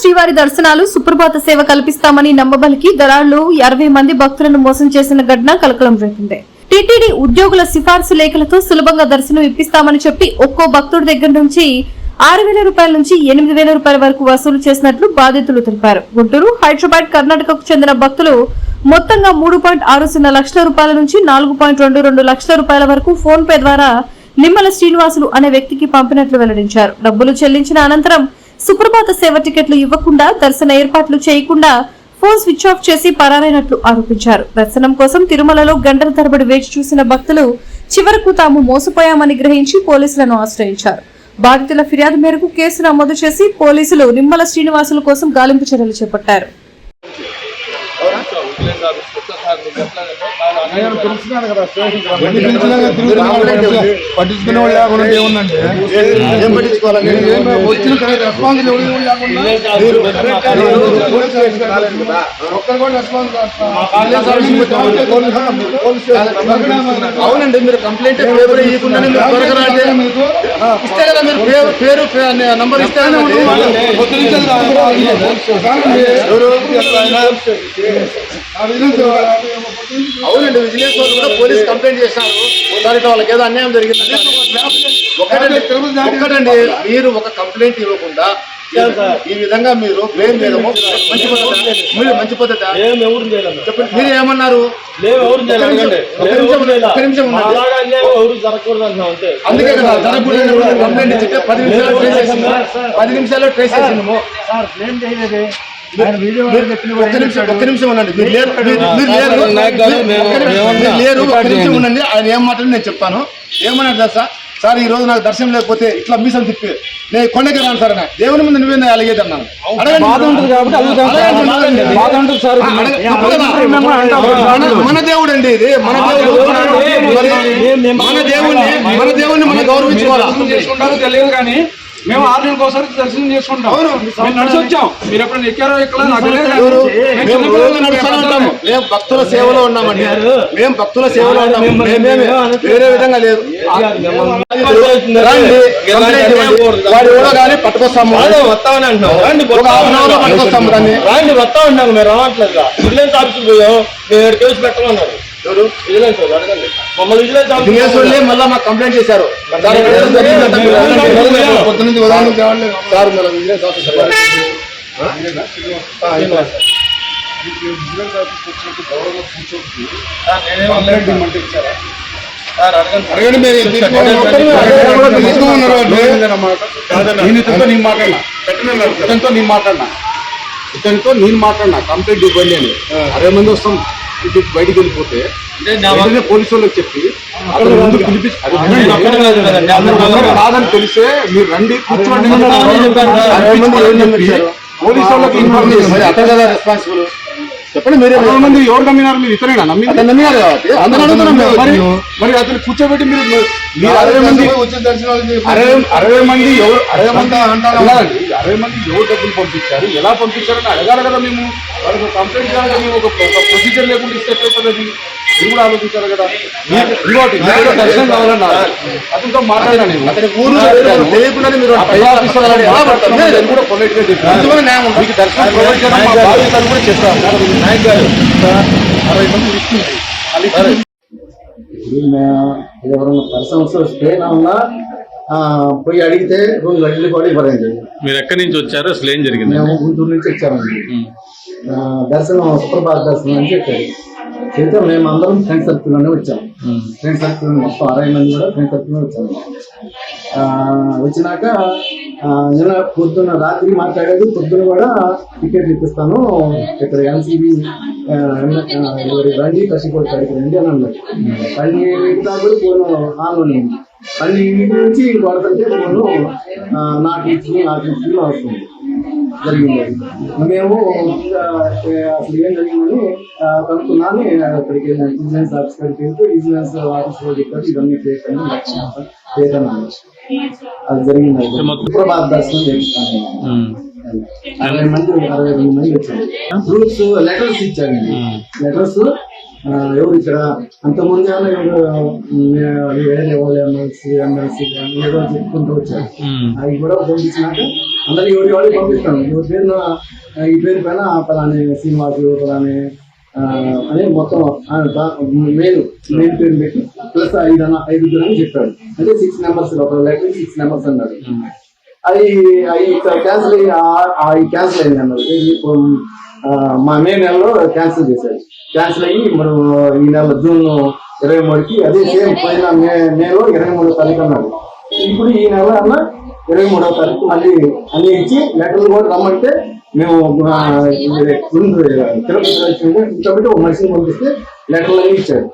శ్రీవారి దర్శనాలు సుప్రభాత సేవ కల్పిస్తామని నమ్మబలికి దళారులు 60 మంది భక్తులను మోసం చేసిన ఘటన కలకలం రేపింది. టీటీడీ ఉద్యోగుల సిఫార్సు లేఖలతో సులభంగా దర్శనం ఇప్పిస్తామని చెప్పి ఒక్కో భక్తుడి దగ్గర నుంచి 6,000 రూపాయల నుంచి 8,000 రూపాయల వరకు వసూలు చేసినట్లు బాధితులు తెలిపారు. గుంటూరు, హైదరాబాద్, కర్ణాటకకు చెందిన భక్తులు మొత్తంగా 3.60 లక్షల రూపాయల నుంచి 4.22 లక్షల రూపాయల వరకు ఫోన్ పే ద్వారా నిమ్మల శ్రీనివాసులు అనే వ్యక్తికి పంపినట్లు వెల్లడించారు. డబ్బులు చెల్లించిన అనంతరం సుప్రభాత సేవ టికెట్లు ఇవ్వకుండా, దర్శన ఏర్పాట్లు చేయకుండా ఫోన్ స్విచ్ ఆఫ్ చేసి పరారైనట్లు ఆరోపించారు. దర్శనం కోసం తిరుమలలో గంటల తరబడి వేచి చూసిన భక్తులు చివరకు తాము మోసపోయామని గ్రహించి పోలీసులను ఆశ్రయించారు. బాధితుల ఫిర్యాదు మేరకు కేసు నమోదు చేసి పోలీసులు నిమ్మల శ్రీనివాసుల కోసం గాలింపు చర్యలు చేపట్టారు. పట్టించుకునే వాళ్ళు లేకుండా ఏముందంటే అవునండి, మీరు కంప్లైంట్ పేపర్ ఇవ్వకుండానే ఇస్తే కదా, మీరు పేరు నంబర్ ఇస్తే అవునండి. విజిలెన్స్ వాళ్ళు కూడా పోలీస్ కంప్లైంట్ చేశారు. ఒకసారి వాళ్ళకి ఏదో అన్యాయం జరిగింది. ఒక్కటండి, మీరు ఒక కంప్లైంట్ ఇవ్వకుండా ఈ విధంగా మీరు బ్లేమ్ చేయడము మంచి పద్ధతి. చెప్పండి, మీరు ఏమన్నారు? అందుకే కదా జరగకూడదు కంప్లైంట్ ఇచ్చితే 10 నిమిషాల్లో ట్రేస్ చేసినాము. ఒక్క నిమిషం ఉండండి, మీరు లేరు. ఒక్క నిమిషం ఉండండి, ఆయన ఏం మాట్లాడి నేను చెప్తాను. ఏమన్నాడు తెలుసా సార్, ఈ రోజు నాకు దర్శనం లేకపోతే ఇట్లా మీసం తిప్పి నేను కొండకి రాను సార్, దేవుని ముందు నువ్వే అలిగేది అన్నాను. మన దేవుడు అండి ఇది, మన దేవుడిని మనం గౌరవించుకోవాలి. తెలియదు కానీ మేము 6 నెలలకు ఒకసారి దర్శనం చేసుకుంటాం. నడిచి వచ్చాం. మీరు ఎప్పుడైనా ఎక్కారో ఎక్కడ మేము భక్తుల సేవలో ఉన్నామండి. మేము భక్తుల సేవలో ఉన్నాము. వేరే విధంగా లేదు. వాడు ఎవరో కానీ పట్టుకొస్తాము, వస్తామని అంటున్నాం. పట్టుకొస్తాము. దాన్ని వస్తా ఉన్నాము. మేము రావట్లేదు. విజిలెన్స్ ఆఫీస్కి పోయాం. మేము 7 కేసు పెట్టమన్నారు. మమ్మల్ని మళ్ళా మాకు కంప్లైంట్ చేశారు. సార్ విజిలెన్స్ ఆఫీసర్ అడగండి. మీరు ఇతనితో నేను మాట్లాడినా కంప్లైంట్ ఇవ్వండి అని. 60 మంది వస్తాం, బయటికి వెళ్ళిపోతే పోలీసు వాళ్ళకి చెప్పి అక్కడ ముందు పిలిపించి కాదని తెలిసే మీరు రండి కూర్చోండి పోలీసు వాళ్ళకి ఇన్ఫార్మేషన్ అతను కదా రెస్పాన్సిబుల్. చెప్పండి, మీరు 60 మంది ఎవరు నమ్మినారు? మీరు ఇతనేనా నమ్మినారు కాబట్టి అందరూ అడుగుతున్నాం. మరి అతను కూర్చోబెట్టి మీరు 60 మంది ఎవరు 60 మంది ఎవరు డబ్బులు పంపించారు, ఎలా పంపించారని అడగాలి కదా. మేము వాళ్ళకి కంప్లైంట్ చేయాలి కదా. మేము ఒక ప్రొసీజర్ లేకుండా ఇస్తే అయిపోతుంది. మీరు కూడా ఆలోచించాలి కదా. ఇంకోటి దర్శనం కావాలన్నా అతనితో మాట్లాడాను నేను. అతని ఊరు తెలియకుండానే మీరు కూడా పొలైట్ గా చెప్పాను. మీకు దర్శనం ప్రొవైడ్ చేయడం మా బాధ్యతను కూడా చెప్తాను. 60 మంది ఇస్తుంది. ఎవరన్నా పర్సన్స్ స్టే ఉన్నా పోయి అడిగితే రోజు కూడా ఇవ్వరండి. మీరు ఎక్కడి నుంచి వచ్చారు? అసలు ఏం జరిగింది? మేము గుంటూరు నుంచి వచ్చామండి. దర్శనం సుప్రభాత దర్శనం అని చెప్పారు. చెప్తే మేము అందరం ఫ్రెండ్ సర్కిల్లోనే వచ్చాము. ఫ్రెండ్ సర్కిల్ మొత్తం 60 మంది కూడా ఫ్రెండ్ సర్కిల్లో వచ్చాము. వచ్చినాక నిన్న పొద్దున్న రాత్రి మాట్లాడేది, పొద్దున కూడా టికెట్లు ఇప్పిస్తాను ఇక్కడ ఎన్సీబీ రండి కసిపోయి కడికి రండి అని అన్నారు. 12 కూడా ఫోన్ ఆన్లోనే ఉంది. 12 నుంచి కొడుతుంటే ఫోను నాకు వస్తుంది. జరిగింది. మేము అసలు ఏం జరిగిందని కనుక్కున్నాను. అక్కడికి వెళ్ళాను. విజిలెన్స్ ఆఫీస్ కాడికి వెళ్తే విజిలెన్స్ ఆఫీస్లో చెప్పారు ఇవన్నీ ఫేక్ అని అది జరిగింది. సుప్రభాత దర్శనం చేపిస్తాను. 60 మంది 62 మంది వచ్చారు. ప్రూఫ్స్ లెటర్స్ ఇచ్చారండి. లెటర్స్ ఎవరు ఇక్కడ అంతకుముందు వేరే వాళ్ళు ఎమ్మెల్సీ ఏదో చెప్పుకుంటూ వచ్చారు. అవి కూడా పంపించినాక అందరికి ఎవరి వాళ్ళకి పంపిస్తాను. ఎవరి పేరున ఈ పేరు పైన పలాని శ్రీనివాసు పలాని అని మొత్తం మెయిన్ పేరు పెట్టి ప్లస్ 5 అని చెప్పాడు. అంటే 6 నెంబర్స్ ఒక లెటర్ 6 నెంబర్స్ అన్నాడు. అవి క్యాన్సిల్ అయింది అన్నారు. మా మే నెలలో క్యాన్సిల్ చేశాడు. క్యాన్సిల్ అయ్యి మనం ఈ నెల జూన్ 23కి అదే సేమ్ పోయిన మేలో 23వ తారీఖు అన్నాడు. ఇప్పుడు ఈ నెల అన్న 23వ తారీఖు మళ్ళీ అన్ని ఇచ్చి లెటర్లు కూడా రమ్మంటే మేము తిరుపతి కాబట్టి ఒక మనిషిని పంపిస్తే లెటర్లు అన్ని ఇచ్చాడు.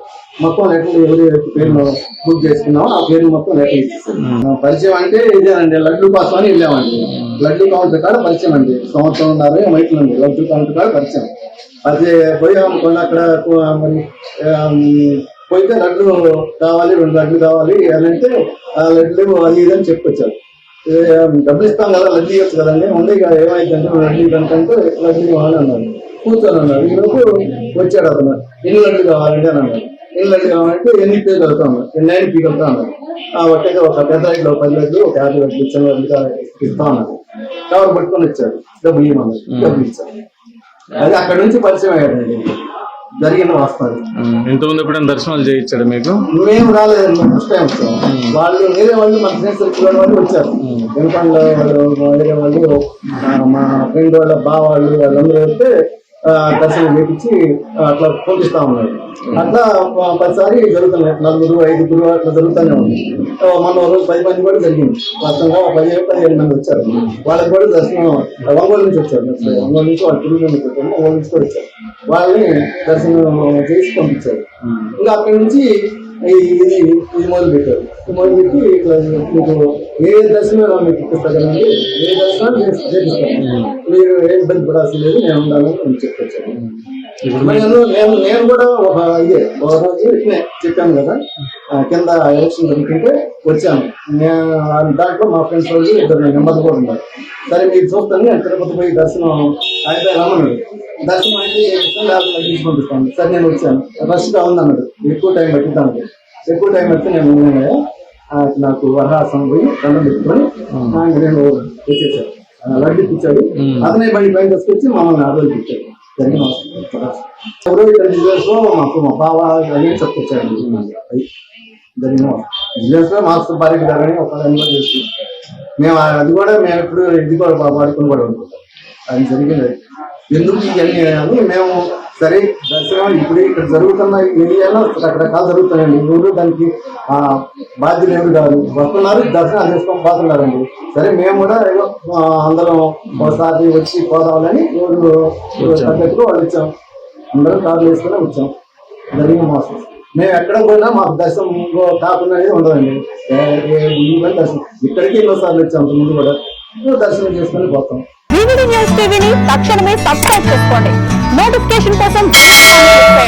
మొత్తం లెటర్లు ఎవరి పేరును బుక్ చేసుకున్నామో ఆ పేరు మొత్తం లెటర్ ఇచ్చేసాడు. పరిచయం అంటే ఇదేనండి, లడ్డు కోసం అని వెళ్ళామండి. లడ్డు కౌంటర్ కాడ పరిచయం అండి, సంవత్సరం మైట్లండి లడ్డు కౌంటర్ కాడ పరిచయం. అది పోయామనుకోండి అక్కడ మరి పోయితే లడ్డు కావాలి, 2 లడ్లు కావాలి అని అంటే ఆ లడ్లు అది ఇది అని చెప్పుకొచ్చారు. డబ్బులు ఇస్తాం కదా, లడ్డు ఇవ్వచ్చు కదండి, ఉంది ఇక ఏమైందంటే లడ్డు ఇవ్వడానికంటే లడ్డు ఇవ్వాలి అన్నారు. కూర్చొని అన్నారు. ఈరోజు వచ్చాడు అతను, ఎన్ని లడ్లు కావాలండి అని అన్నారు. ఎన్ని లడ్లు కావాలంటే ఎన్ని పీకలు వెళ్తా ఉన్నారు, 9 పీకలుతా అన్నారు. ఒకటే ఒక పెద్ద లడ్లు 10 లడ్లు, ఒక 50 లడ్లు చిన్న లడ్లు ఇస్తా ఉన్నారు. కవర్ పట్టుకొని వచ్చాడు, డబ్బులు ఇవ్వమన్నారు. డబ్బులు ఇచ్చారు. అది అక్కడ నుంచి పరిచయం అయ్యాడండి. జరిగిన వాస్తవం. ఇంతకుముందు ఎప్పుడైనా దర్శనాలు చేయించాడు మీకు? మేము రాలేదండి, ఫస్ట్ టైం వచ్చాము. వాళ్ళు వేరే వాళ్ళు మన స్నేహితులు వాళ్ళు వచ్చారు. వెనుకొండ వేరే వాళ్ళు, మా ఫ్రెండ్ వాళ్ళ బావాళ్ళు వాళ్ళందరూ వస్తే దర్శనం చేయించి అట్లా పంపిస్తా ఉన్నారు. అట్లా 10 సారి జరుగుతున్నాయి. 4, 5 అట్లా జరుగుతూనే ఉంది. మన రోజు 10 మంది కూడా జరిగింది. మొత్తంగా 15 మంది వచ్చారు. వాళ్ళకి కూడా దర్శనం ఒంగోలు నుంచి వచ్చారు. ఒంగోలు నుంచి వాళ్ళు తిరిగి పెట్టాము, ఒంగోలు నుంచి కూడా వచ్చారు. వాళ్ళని దర్శనం చేసి పంపించారు. ఇంకా అక్కడి నుంచి ఇది మొదలు పెట్టారు. మొదలు పెట్టి ఇట్లా మీకు ఏ దర్శనం మీకు ఇప్పిస్తారు కదండి, ఏ దర్శనం చేపిస్తాను, మీరు ఏ ఇబ్బంది పడాల్సి లేదు, నేను ఉండాలని చెప్పొచ్చాను. నేను కూడా ఒక రోజు ఇట్లే చెప్పాను కదా, కింద ఎలక్షన్ జరుగుతుంటే వచ్చాను. దాంట్లో మా ఫ్రెండ్స్ వాళ్ళు 2 నెంబర్లు కూడా ఉన్నారు. సరే మీరు చూస్తాను, నేను తిరుపతి పోయి దర్శనం అయితే రమ్మన్నాడు. దర్శనం అయితే పంపిస్తాను. సరే నేను వచ్చాను. రష్గా ఉంది అన్నాడు, ఎక్కువ టైం పట్టిద్దాను. ఎక్కువ టైం పడితే నేను నాకు వరహాసం పోయి దండం పెట్టుకొని నేను వచ్చేసాను. లడ్డు ఇప్పించాడు. అతనే బండి పైన తీసుకొచ్చి మమ్మల్ని ఆరోగ్యం ఇచ్చాడు. జరిగిన ఫిబ్రవరి 20 మాకు మా బావ అని చెప్పుకొచ్చాడు. జరిగిన బిజినెస్ లో మాస్టర్ భార్య గారని ఒక చేసి మేము అది కూడా మేము ఎప్పుడు ఇది కూడా వాడుకుని కూడా అనుకుంటాం. అది జరిగింది. ఎందుకు ఇవన్నీ అని మేము సరే దర్శనం ఇప్పుడు ఇక్కడ జరుగుతున్న ఏరియాలో రకరకాలు జరుగుతున్నాయండి. ఎవరు దానికి బాధ్యులు ఎవరు కాదు, వస్తున్నారు దర్శనం చేసుకొని పోతున్నారండి. సరే మేము కూడా ఏదో అందరం ఒకసారి వచ్చి పోదామని ఎవరు తగ్గట్టుగా వాళ్ళు వచ్చాం. అందరం కార్లు వేసుకొని వచ్చాం. జరిగిన మోసం. మేము ఎక్కడ పోయినా మాకు దర్శనం కాకుండా అనేది ఉండదండి. దర్శనం ఇక్కడికి 2 సార్లు వచ్చాం. ముందు కూడా దర్శనం చేసుకొని పోతాం. వివిడి న్యూస్ టీవీని తక్షణమే సబ్స్క్రైబ్ చేసుకోండి. నోటిఫికేషన్ కోసం చేయండి.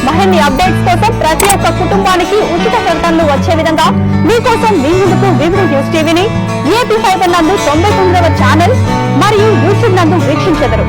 మరిన్ని అప్డేట్స్ కోసం ప్రతి ఒక్క కుటుంబానికి ఉచిత ప్రకటనలు వచ్చే విధంగా మీకోసం మీ ముందుకు వివిడి న్యూస్ టీవీని AP5 నందు 99వ ఛానల్ మరియు యూట్యూబ్ నందు వీక్షించెదరు.